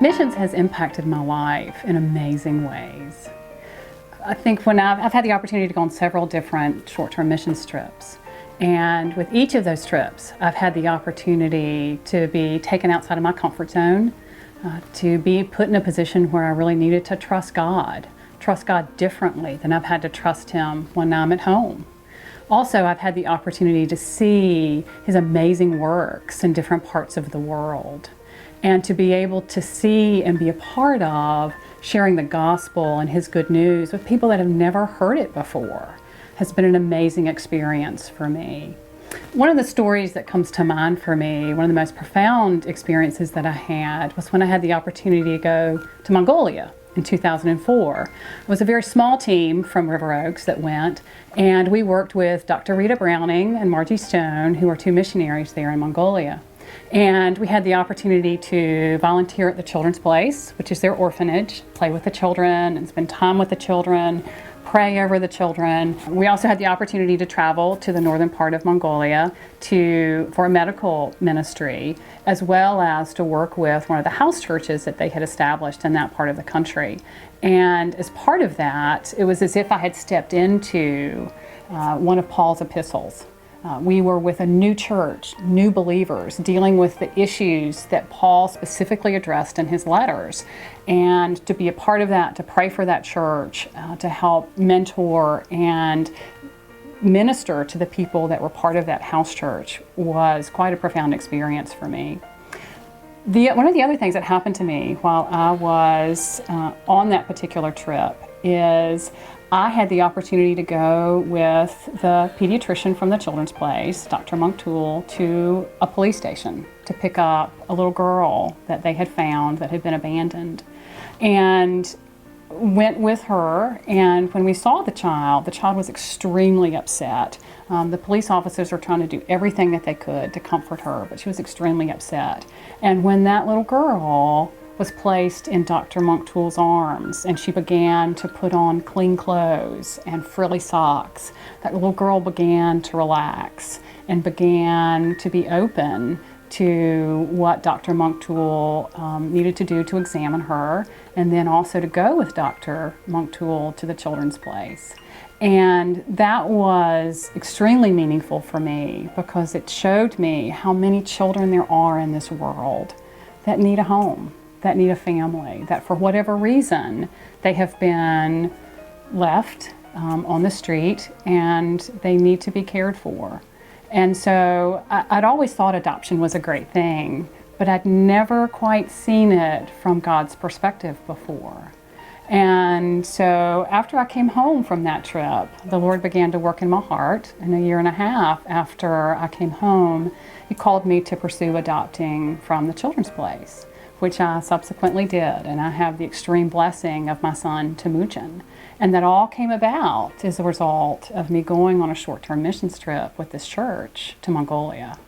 Missions has impacted my life in amazing ways. I think when I've had the opportunity to go on several different short-term missions trips, and with each of those trips, I've had the opportunity to be taken outside of my comfort zone, to be put in a position where I really needed to trust God differently than I've had to trust Him when I'm at home. Also, I've had the opportunity to see His amazing works in different parts of the world, and to be able to see and be a part of sharing the gospel and His good news with people that have never heard it before has been an amazing experience for me. One of the stories that comes to mind for me, one of the most profound experiences that I had, was when I had the opportunity to go to Mongolia in 2004. It was a very small team from River Oaks that went, and we worked with Dr. Rita Browning and Margie Stone, who are two missionaries there in Mongolia. And we had the opportunity to volunteer at the Children's Place, which is their orphanage, play with the children and spend time with the children, pray over the children. We also had the opportunity to travel to the northern part of Mongolia for a medical ministry, as well as to work with one of the house churches that they had established in that part of the country. And as part of that, it was as if I had stepped into one of Paul's epistles. We were with a new church, new believers, dealing with the issues that Paul specifically addressed in his letters. And to be a part of that, to pray for that church, to help mentor and minister to the people that were part of that house church was quite a profound experience for me. One of the other things that happened to me while I was on that particular trip is I had the opportunity to go with the pediatrician from the Children's Place, Dr. Monk Toole, to a police station to pick up a little girl that they had found that had been abandoned. And went with her, and when we saw the child was extremely upset. The police officers were trying to do everything that they could to comfort her, but she was extremely upset. And when that little girl was placed in Dr. Monk Toole's arms, and she began to put on clean clothes and frilly socks, that little girl began to relax and began to be open to what Dr. Monk Toole needed to do to examine her, and then also to go with Dr. Monk Toole to the Children's Place. And that was extremely meaningful for me because it showed me how many children there are in this world that need a home, that need a family, that for whatever reason they have been left on the street and they need to be cared for. And so I'd always thought adoption was a great thing, but I'd never quite seen it from God's perspective before. And so after I came home from that trip, the Lord began to work in my heart. And a year and a half after I came home, He called me to pursue adopting from the Children's Place, which I subsequently did. And I have the extreme blessing of my son, Temujin. And that all came about as a result of me going on a short-term missions trip with this church to Mongolia.